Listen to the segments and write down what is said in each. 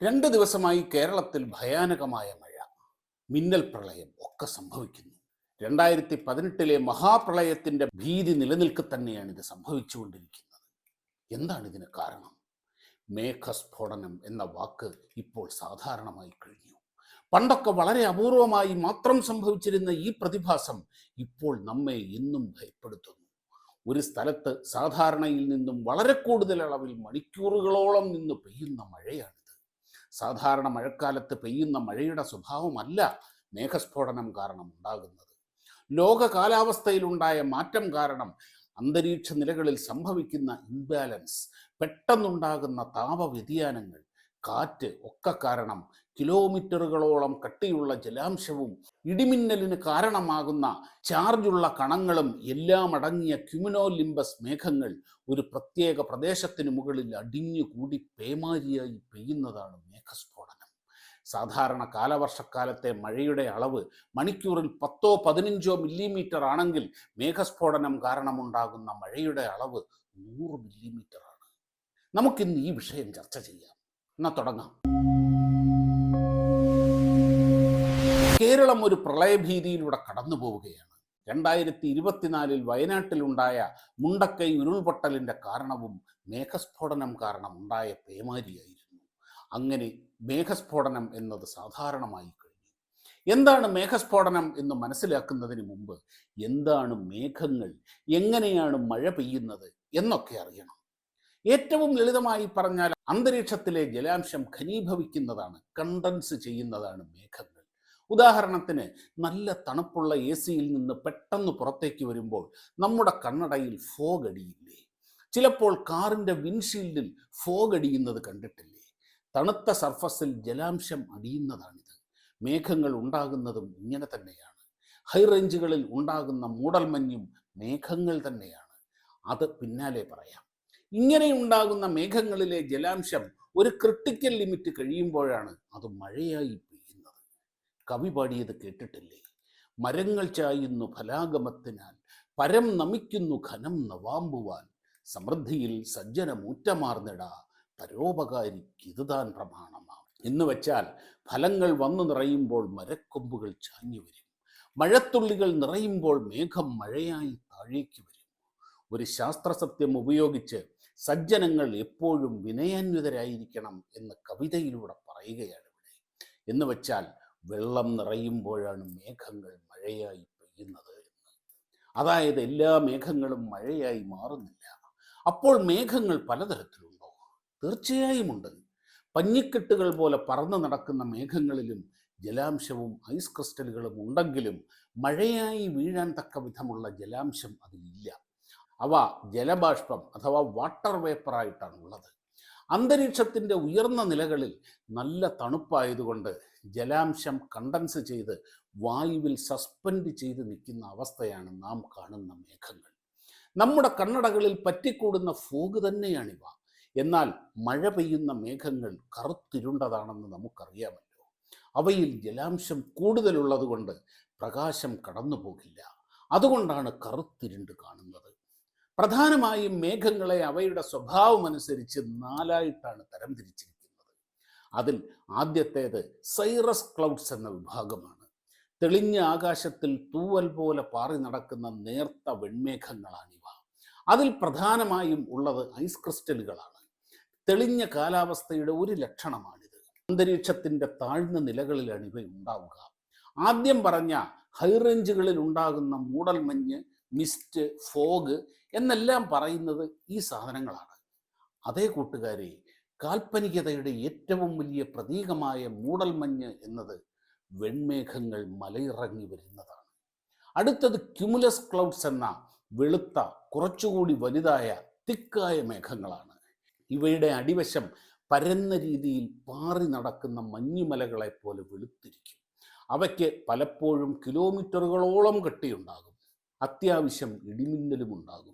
2 ദിവസമായി കേരളത്തിൽ ഭയാനകമായ മഴ, മിന്നൽ പ്രളയം ഒക്കെ സംഭവിക്കുന്നു. 2018 മഹാപ്രളയത്തിന്റെ ഭീതി നിലനിൽക്കെ തന്നെയാണ് ഇത് സംഭവിച്ചുകൊണ്ടിരിക്കുന്നത്. എന്താണ് ഇതിന് കാരണം? മേഘസ്ഫോടനം എന്ന വാക്ക് ഇപ്പോൾ സാധാരണമായി കഴിഞ്ഞു. പണ്ടൊക്കെ വളരെ അപൂർവമായി മാത്രം സംഭവിച്ചിരുന്ന ഈ പ്രതിഭാസം ഇപ്പോൾ നമ്മെ എന്നും ഭയപ്പെടുത്തുന്നു. ഒരു സ്ഥലത്ത് സാധാരണയിൽ നിന്നും വളരെ കൂടുതൽ അളവിൽ മണിക്കൂറുകളോളം നിന്ന് പെയ്യുന്ന മഴയാണിത്. സാധാരണ മഴക്കാലത്ത് പെയ്യുന്ന മഴയുടെ സ്വഭാവമല്ല മേഘസ്ഫോടനം കാരണം ഉണ്ടാകുന്നത്. ലോക കാലാവസ്ഥയിലുണ്ടായ മാറ്റം കാരണം അന്തരീക്ഷ നിലകളിൽ സംഭവിക്കുന്ന ഇംബാലൻസ്, പെട്ടെന്നുണ്ടാകുന്ന താപവ്യതിയാനങ്ങൾ, കാറ്റ് ഒക്കെ കാരണം കിലോമീറ്ററുകളോളം കട്ടിയുള്ള ജലാംശവും ഇടിമിന്നലിന് കാരണമാകുന്ന ചാർജുള്ള കണങ്ങളും എല്ലാം അടങ്ങിയ ക്യുമുനോലിംബസ് മേഘങ്ങൾ ഒരു പ്രത്യേക പ്രദേശത്തിന് മുകളിൽ അടിഞ്ഞുകൂടി പേമാരിയായി പെയ്യുന്നതാണ് മേഘസ്ഫോടനം. സാധാരണ കാലവർഷക്കാലത്തെ മഴയുടെ അളവ് മണിക്കൂറിൽ 10-15 മില്ലിമീറ്റർ ആണെങ്കിൽ മേഘസ്ഫോടനം കാരണമുണ്ടാകുന്ന മഴയുടെ അളവ് 100 മില്ലിമീറ്റർ ആണ്. നമുക്കിന്ന് ഈ വിഷയം ചർച്ച ചെയ്യാം. എന്നാ തുടങ്ങാം. കേരളം ഒരു പ്രളയഭീതിയിലൂടെ കടന്നു പോവുകയാണ്. 2024 വയനാട്ടിലുണ്ടായ മുണ്ടക്കൈ ഉരുൾപൊട്ടലിന്റെ കാരണവും മേഘസ്ഫോടനം കാരണം ഉണ്ടായ പേമാരിയായിരുന്നു. അങ്ങനെ മേഘസ്ഫോടനം എന്നത് സാധാരണമായി കഴിഞ്ഞു. എന്താണ് മേഘസ്ഫോടനം എന്ന് മനസ്സിലാക്കുന്നതിന് മുമ്പ് എന്താണ് മേഘങ്ങൾ, എങ്ങനെയാണ് മഴ പെയ്യുന്നത് എന്നൊക്കെ അറിയണം. ഏറ്റവും ലളിതമായി പറഞ്ഞാൽ അന്തരീക്ഷത്തിലെ ജലാംശം ഘനീഭവിക്കുന്നതാണ്, കണ്ടൻസ് ചെയ്യുന്നതാണ് മേഘങ്ങൾ. ഉദാഹരണത്തിന്, നല്ല തണുപ്പുള്ള AC-യിൽ നിന്ന് പെട്ടെന്ന് പുറത്തേക്ക് വരുമ്പോൾ നമ്മുടെ കണ്ണടയിൽ ഫോഗ് അടിയില്ലേ? ചിലപ്പോൾ കാറിൻ്റെ വിൻഷീൽഡിൽ ഫോഗ് അടിയുന്നത് കണ്ടിട്ടില്ലേ? തണുത്ത സർഫസിൽ ജലാംശം അടിയുന്നതാണിത്. മേഘങ്ങൾ ഉണ്ടാകുന്നതും ഇങ്ങനെ തന്നെയാണ്. ഹൈ റേഞ്ചുകളിൽ ഉണ്ടാകുന്ന മൂടൽമഞ്ഞും മേഘങ്ങൾ തന്നെയാണ്. അത് പിന്നാലെ പറയാം. ഇങ്ങനെയുണ്ടാകുന്ന മേഘങ്ങളിലെ ജലാംശം ഒരു ക്രിട്ടിക്കൽ ലിമിറ്റ് കഴിയുമ്പോഴാണ് അത് മഴയായി പെയ്യുന്നത്. കവി പാടിയത് കേട്ടിട്ടില്ലേ? മരങ്ങൾ ചായുന്നു ഫലാഗമത്തിനാൽ, പരം നമിക്കുന്നു ഘനം നവാമ്പുവാൻ, സമൃദ്ധിയിൽ സജ്ജനമൂറ്റമാർന്നിടാ, പരോപകാരിക്ക് താൻ പ്രമാണമാം. എന്ന് വെച്ചാൽ, ഫലങ്ങൾ വന്നു നിറയുമ്പോൾ മരക്കൊമ്പുകൾ ചാഞ്ഞു വരും, മഴത്തുള്ളികൾ നിറയുമ്പോൾ മേഘം മഴയായി താഴേക്ക് വരും. ഒരു ശാസ്ത്രസത്യം ഉപയോഗിച്ച് സജ്ജനങ്ങൾ എപ്പോഴും വിനയാന്വിതരായിരിക്കണം എന്ന് കവിതയിലൂടെ പറയുകയാണ് ഇവിടെ. എന്ന് വെച്ചാൽ, വെള്ളം നിറയുമ്പോഴാണ് മേഘങ്ങൾ മഴയായി പെയ്യുന്നത് എന്ന്. അതായത് എല്ലാ മേഘങ്ങളും മഴയായി മാറുന്നില്ല. അപ്പോൾ മേഘങ്ങൾ പലതരത്തിലുണ്ടോ? തീർച്ചയായും ഉണ്ട്. പഞ്ഞിക്കെട്ടുകൾ പോലെ പറന്നു നടക്കുന്ന മേഘങ്ങളിലും ജലാംശവും ഐസ് ക്രിസ്റ്റലുകളും ഉണ്ടെങ്കിലും മഴയായി വീഴാൻ തക്ക വിധമുള്ള ജലാംശം അതിലില്ല. അവ ജലബാഷ്പം അഥവാ വാട്ടർ വേപ്പറായിട്ടാണ് ഉള്ളത്. അന്തരീക്ഷത്തിൻ്റെ ഉയർന്ന നിലകളിൽ നല്ല തണുപ്പായതുകൊണ്ട് ജലാംശം കണ്ടൻസ് ചെയ്ത് വായുവിൽ സസ്പെൻഡ് ചെയ്ത് നിൽക്കുന്ന അവസ്ഥയാണ് നാം കാണുന്ന മേഘങ്ങൾ. നമ്മുടെ കണ്ണടകളിൽ പറ്റിക്കൂടുന്ന ഫോഗ് തന്നെയാണിവ. എന്നാൽ മഴ പെയ്യുന്ന മേഘങ്ങൾ കറുത്തിരുണ്ടതാണെന്ന് നമുക്കറിയാമല്ലോ. അവയിൽ ജലാംശം കൂടുതലുള്ളത് കൊണ്ട് പ്രകാശം കടന്നു പോകില്ല. അതുകൊണ്ടാണ് കറുത്തിരുണ്ട് കാണുന്നത്. പ്രധാനമായും മേഘങ്ങളെ അവയുടെ സ്വഭാവമനുസരിച്ച് 4ആയിട്ടാണ് തരംതിരിച്ചിരിക്കുന്നത്. അതിൽ ആദ്യത്തേത് സൈറസ് ക്ലൗഡ്സ് എന്ന വിഭാഗമാണ്. തെളിഞ്ഞ ആകാശത്തിൽ തൂവൽ പോലെ പാറി നടക്കുന്ന നേർത്ത വെൺമേഘങ്ങളാണിവ. അതിൽ പ്രധാനമായും ഉള്ളത് ഐസ് ക്രിസ്റ്റലുകളാണ്. തെളിഞ്ഞ കാലാവസ്ഥയുടെ ഒരു ലക്ഷണമാണിത്. അന്തരീക്ഷത്തിൻ്റെ താഴ്ന്ന നിലകളിലാണ് ഇവ ഉണ്ടാവുക. ആദ്യം പറഞ്ഞ ഹൈ റേഞ്ചുകളിൽ ഉണ്ടാകുന്ന മൂടൽമഞ്ഞ്, മിസ്റ്റ്, ഫോഗ് എന്നെല്ലാം പറയുന്നത് ഈ സാധനങ്ങളാണ്. അതേ കൂട്ടുകാരെ, കാൽപ്പനികതയുടെ ഏറ്റവും വലിയ പ്രതീകമായ മൂടൽമഞ്ഞ് എന്നത് വെൺമേഘങ്ങൾ മലയിറങ്ങി വരുന്നതാണ്. അടുത്തത് ക്യുമുലസ് ക്ലൗഡ്സ് എന്ന വെളുത്ത, കുറച്ചുകൂടി വലുതായ തിക്കായ മേഘങ്ങളാണ്. ഇവയുടെ അടിവശം പരന്ന രീതിയിൽ പാറി നടക്കുന്ന മഞ്ഞുമലകളെ പോലെ വെളുത്തിരിക്കും. അവയ്ക്ക് പലപ്പോഴും കിലോമീറ്ററുകളോളം കട്ടിയുണ്ടാകും. അത്യാവശ്യം ഇടിമിന്നലും ഉണ്ടാകും.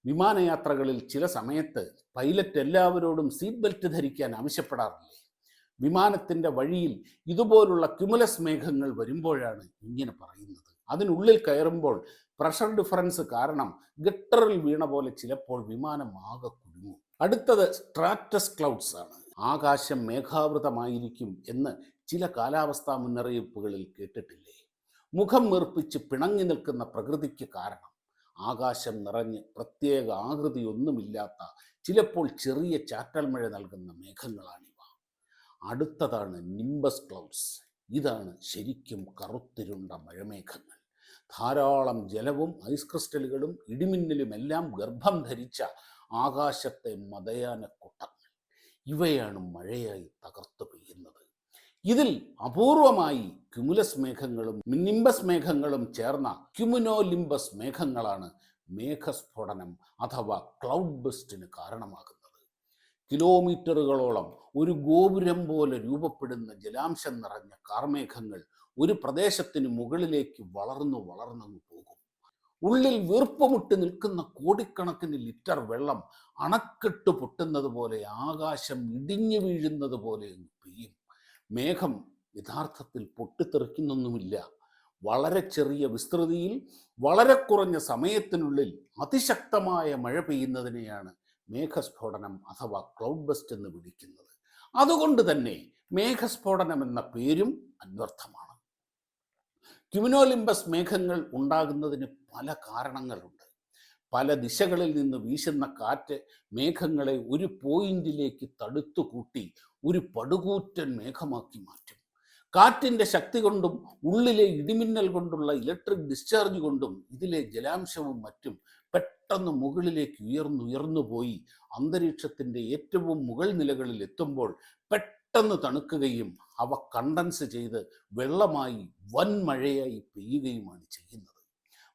വിമാനയാത്രകളിൽ ചില സമയത്ത് പൈലറ്റ് എല്ലാവരോടും സീറ്റ് ബെൽറ്റ് ധരിക്കാൻ ആവശ്യപ്പെടാറില്ലേ? വിമാനത്തിൻ്റെ വഴിയിൽ ഇതുപോലുള്ള ക്യുമുലസ് മേഘങ്ങൾ വരുമ്പോഴാണ് ഇങ്ങനെ പറയുന്നത്. അതിനുള്ളിൽ കയറുമ്പോൾ പ്രഷർ ഡിഫറൻസ് കാരണം ഗട്ടറിൽ വീണ പോലെ ചിലപ്പോൾ വിമാനം ആകെ കുടുങ്ങും. അടുത്തത് സ്ട്രാറ്റസ് ക്ലൗഡ്സ് ആണ്. ആകാശം മേഘാവൃതമായിരിക്കും എന്ന് ചില കാലാവസ്ഥാ മുന്നറിയിപ്പുകളിൽ കേട്ടിട്ടില്ലേ? മുഖം വീർപ്പിച്ച് പിണങ്ങി നിൽക്കുന്ന പ്രകൃതിക്ക് കാരണം ആകാശം നിറഞ്ഞ് പ്രത്യേക ആകൃതിയൊന്നുമില്ലാത്ത, ചിലപ്പോൾ ചെറിയ ചാറ്റൽ മഴ നൽകുന്ന മേഘങ്ങളാണിവ. അടുത്തതാണ് നിംബസ് ക്ലൗഡ്സ്. ഇതാണ് ശരിക്കും കറുത്തിരുണ്ട മഴമേഘങ്ങൾ. ധാരാളം ജലവും ഐസ് ക്രിസ്റ്റലുകളും ഇടിമിന്നലുമെല്ലാം ഗർഭം ധരിച്ച ആകാശത്തെ മതയാന കൂട്ടങ്ങൾ. ഇവയാണ് മഴയായി തകർത്തു പെയ്യുന്നത്. ഇതിൽ അപൂർവമായി ക്യുമുലസ് മേഘങ്ങളും നിംബസ് മേഘങ്ങളും ചേർന്ന ക്യുമുനോലിംബസ് മേഘങ്ങളാണ് മേഘസ്ഫോടനം അഥവാ ക്ലൗഡ് ബസ്റ്റിന് കാരണമാകുന്നത്. കിലോമീറ്ററുകളോളം ഒരു ഗോപുരം പോലെ രൂപപ്പെടുന്ന ജലാംശം നിറഞ്ഞ കാർമേഘങ്ങൾ ഒരു പ്രദേശത്തിന് മുകളിലേക്ക് വളർന്നു വളർന്നു പോകും. ഉള്ളിൽ വീർപ്പുമുട്ടി നിൽക്കുന്ന കോടിക്കണക്കിന് ലിറ്റർ വെള്ളം അണക്കെട്ട് പൊട്ടുന്നത് പോലെ ആകാശം ഇടിഞ്ഞു വീഴുന്നത് പോലെ പെയ്യും. മേഘം യഥാർത്ഥത്തിൽ പൊട്ടിത്തെറിക്കുന്നൊന്നുമില്ല. വളരെ ചെറിയ വിസ്തൃതിയിൽ വളരെ കുറഞ്ഞ സമയത്തിനുള്ളിൽ അതിശക്തമായ മഴ പെയ്യുന്നതിനെയാണ് മേഘസ്ഫോടനം അഥവാ ക്ലൗഡ് ബസ്റ്റ് എന്ന് വിളിക്കുന്നത്. അതുകൊണ്ട് തന്നെ മേഘസ്ഫോടനം എന്ന പേരും അന്വർത്ഥമാണ്. ക്യുമുനോലിംബസ് മേഘങ്ങൾ ഉണ്ടാകുന്നതിന് പല കാരണങ്ങളുണ്ട്. പല ദിശകളിൽ നിന്ന് വീശുന്ന കാറ്റ് മേഘങ്ങളെ ഒരു പോയിന്റിലേക്ക് തടുത്തു കൂട്ടി ഒരു പടുകൂറ്റൻ മേഘമാക്കി മാറ്റും. കാറ്റിൻ്റെ ശക്തി കൊണ്ടും ഉള്ളിലെ ഇടിമിന്നൽ കൊണ്ടുള്ള ഇലക്ട്രിക് ഡിസ്ചാർജ് കൊണ്ടും ഇതിലെ ജലാംശവും മറ്റും പെട്ടെന്ന് മുകളിലേക്ക് ഉയർന്നു പോയി അന്തരീക്ഷത്തിൻ്റെ ഏറ്റവും മുകൾ നിലകളിൽ എത്തുമ്പോൾ പെട്ടെന്ന് തണുക്കുകയും അവ കണ്ടൻസ് ചെയ്ത് വെള്ളമായി വൻ മഴയായി പെയ്യുകയുമാണ് ചെയ്യുന്നത്.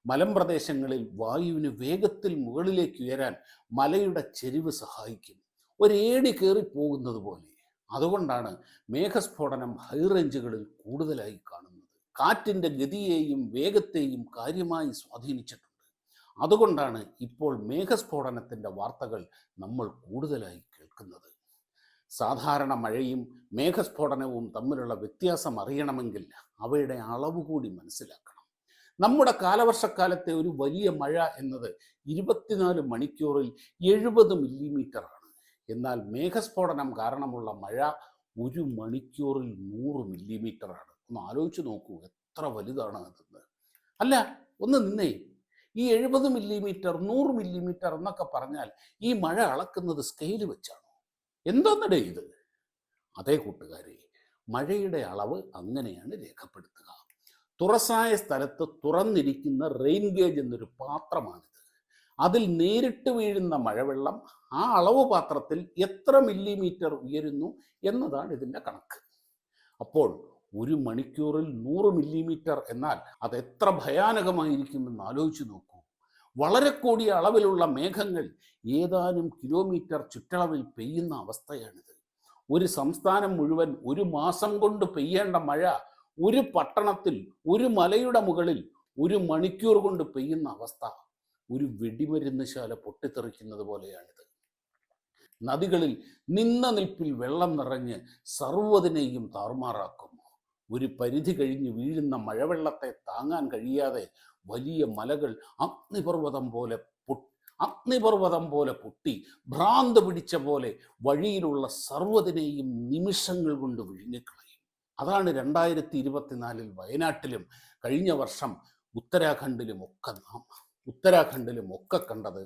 മലമ്പ്രദേശങ്ങളിൽ വായുവിന് വേഗത്തിൽ മുകളിലേക്ക് ഉയരാൻ മലയുടെ ചെരിവ് സഹായിക്കും, ഒരേടി കയറിപ്പോകുന്നത് പോലെ. അതുകൊണ്ടാണ് മേഘസ്ഫോടനം ഹൈ റേഞ്ചുകളിൽ കൂടുതലായി കാണുന്നത്. കാറ്റിൻ്റെ ഗതിയെയും വേഗത്തെയും കാര്യമായി സ്വാധീനിച്ചിട്ടുണ്ട്. അതുകൊണ്ടാണ് ഇപ്പോൾ മേഘസ്ഫോടനത്തിൻ്റെ വാർത്തകൾ നമ്മൾ കൂടുതലായി കേൾക്കുന്നത്. സാധാരണ മഴയും മേഘസ്ഫോടനവും തമ്മിലുള്ള വ്യത്യാസം അറിയണമെങ്കിൽ അവയുടെ അളവ് കൂടി മനസ്സിലാക്കണം. നമ്മുടെ കാലവർഷക്കാലത്തെ ഒരു വലിയ മഴ എന്നത് 24 മണിക്കൂറിൽ 70 മില്ലിമീറ്ററാണ്. എന്നാൽ മേഘസ്ഫോടനം കാരണമുള്ള മഴ 1 മണിക്കൂറിൽ 100 മില്ലിമീറ്ററാണ്. ഒന്ന് ആലോചിച്ച് നോക്കൂ, എത്ര വലുതാണ് അതെന്ന്. അല്ല, ഒന്ന് നിന്നേ, ഈ 70 മില്ലിമീറ്റർ 100 മില്ലിമീറ്റർ എന്നൊക്കെ പറഞ്ഞാൽ ഈ മഴ അളക്കുന്നത് സ്കെയിൽ വെച്ചാണോ? എന്തോന്നടേ ഇത്? അതേ കൂട്ടുകാരെ, മഴയുടെ അളവ് അങ്ങനെയാണ് രേഖപ്പെടുത്തുക. തുറസായ സ്ഥലത്ത് തുറന്നിരിക്കുന്ന റെയിൻ ഗേജ് എന്നൊരു പാത്രമാണിത്. അതിൽ നേരിട്ട് വീഴുന്ന മഴവെള്ളം ആ അളവ് പാത്രത്തിൽ എത്ര മില്ലിമീറ്റർ ഉയരുന്നു എന്നതാണ് ഇതിൻ്റെ കണക്ക്. അപ്പോൾ 1 മണിക്കൂറിൽ 100 മില്ലിമീറ്റർ എന്നാൽ അത് എത്ര ഭയാനകമായിരിക്കുമെന്ന് ആലോചിച്ച് നോക്കൂ. വളരെ കൂടിയ അളവിലുള്ള മേഘങ്ങൾ ഏതാനും കിലോമീറ്റർ ചുറ്റളവിൽ പെയ്യുന്ന അവസ്ഥയാണിത്. ഒരു സംസ്ഥാനം മുഴുവൻ 1 മാസം കൊണ്ട് പെയ്യേണ്ട മഴ ഒരു പട്ടണത്തിൽ ഒരു മലയുടെ മുകളിൽ 1 മണിക്കൂർ കൊണ്ട് പെയ്യുന്ന അവസ്ഥ ഒരു വെടിമരുന്ന് ശാല പൊട്ടിത്തെറിക്കുന്നത് പോലെയാണിത്. നദികളിൽ നിന്ന നിൽപ്പിൽ വെള്ളം നിറഞ്ഞ് സർവ്വതിനെയും താറുമാറാക്കും. ഒരു പരിധി കഴിഞ്ഞ് വീഴുന്ന മഴവെള്ളത്തെ താങ്ങാൻ കഴിയാതെ വലിയ മലകൾ അഗ്നിപർവ്വതം പോലെ പൊട്ടി ഭ്രാന്ത് പിടിച്ച പോലെ വഴിയിലുള്ള സർവ്വതിനെയും നിമിഷങ്ങൾ കൊണ്ട് വിഴുങ്ങിക്കളയും. അതാണ് 2024 വയനാട്ടിലും കഴിഞ്ഞ വർഷം ഉത്തരാഖണ്ഡിലും ഒക്കെ കണ്ടത്.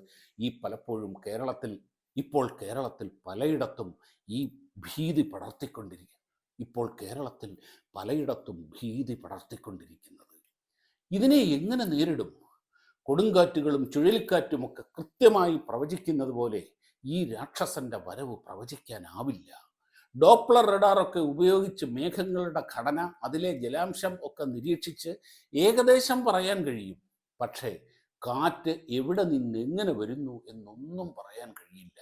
ഇപ്പോൾ കേരളത്തിൽ പലയിടത്തും ഈ ഭീതി പടർത്തിക്കൊണ്ടിരിക്കുന്നത്. ഇതിനെ എങ്ങനെ നേരിടും? കൊടുങ്കാറ്റുകളും ചുഴലിക്കാറ്റുമൊക്കെ കൃത്യമായി പ്രവചിക്കുന്നത് പോലെ ഈ രാക്ഷസന്റെ വരവ് പ്രവചിക്കാനാവില്ല. ഡോപ്ലർ റഡാറൊക്കെ ഉപയോഗിച്ച് മേഘങ്ങളുടെ ഘടന, അതിലെ ജലാംശം ഒക്കെ നിരീക്ഷിച്ച് ഏകദേശം പറയാൻ കഴിയും. പക്ഷേ കാറ്റ് എവിടെ നിന്ന് എങ്ങനെ വരുന്നു എന്നൊന്നും പറയാൻ കഴിയില്ല.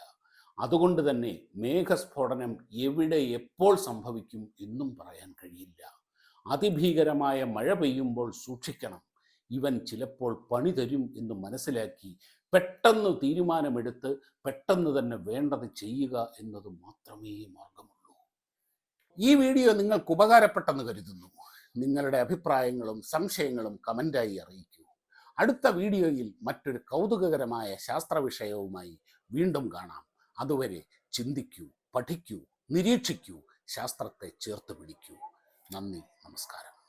അതുകൊണ്ട് തന്നെ മേഘസ്ഫോടനം എവിടെ എപ്പോൾ സംഭവിക്കും എന്നും പറയാൻ കഴിയില്ല. അതിഭീകരമായ മഴ പെയ്യുമ്പോൾ സൂക്ഷിക്കണം. ഇവൻ ചിലപ്പോൾ പണി തരും എന്ന് മനസ്സിലാക്കി പെട്ടെന്ന് തീരുമാനമെടുത്ത് പെട്ടെന്ന് തന്നെ വേണ്ടത് ചെയ്യുക എന്നത് മാത്രമേ മാർഗമുള്ളൂ. ഈ വീഡിയോ നിങ്ങൾക്ക് ഉപകാരപ്പെട്ടെന്ന് കരുതുന്നു. നിങ്ങളുടെ അഭിപ്രായങ്ങളും സംശയങ്ങളും കമൻ്റായി അറിയിക്കൂ. അടുത്ത വീഡിയോയിൽ മറ്റൊരു കൗതുകകരമായ ശാസ്ത്ര വിഷയവുമായി വീണ്ടും കാണാം. അതുവരെ ചിന്തിക്കൂ, പഠിക്കൂ, നിരീക്ഷിക്കൂ, ശാസ്ത്രത്തെ ചേർത്ത് പിടിക്കൂ. നന്ദി, നമസ്കാരം.